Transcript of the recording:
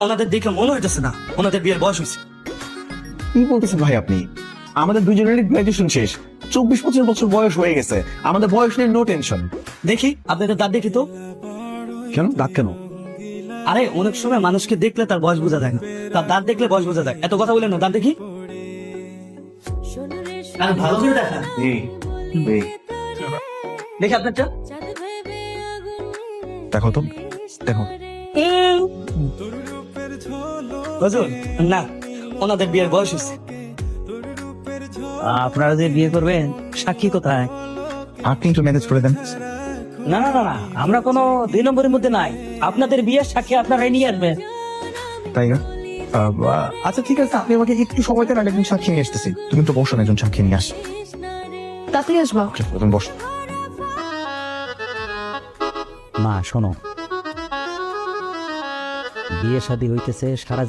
ওনাদের দেখে মনে হইতেছে না ওনাদের বিয়ের বয়স হয়েছে। কি বলতেছেন ভাই আপনি? আমাদের দুজনেরই গ্রাজুয়েশন শেষ, 24-25 বছর বয়স হয়ে গেছে, আমাদের বয়স নিয়ে নো টেনশন। দেখি আপনাদের দাঁত দেখি তো। কেন দাঁত কেন? আরে অনেক সময় মানুষকে দেখলে তার বয়স বোঝা যায় না, তার দাঁত দেখলে বয়স বোঝা যায়। এত কথা বলেন না, দাঁত দেখি। আরে ভালো করে দেখা, দেখি আপনারটা। দেখো তো, দেখো। হুজুর না, ওনাদের বিয়ের বয়স হয়েছে। আপনারা যে বিয়ে করবেন সাক্ষী কোথায়? আপনি একটু ম্যানেজ করে দেন। না না না না, আমরা কোনো 2 নম্বরের মধ্যে নাই। আপনাদের বিয়ের সাক্ষী আপনারাই নিয়ে আসবেন। তাই না? আচ্ছা ঠিক আছে, আপনি আমাকে একটু সময় দেন, একজন সাক্ষী নিয়ে আসতেছি। তুমি তো বসো না, একজন সাক্ষী নিয়ে আস। তাড়াতাড়ি আসবা। তুমি বসো। মা শোনো, বিয়ে শাদী হইতেছে, সারা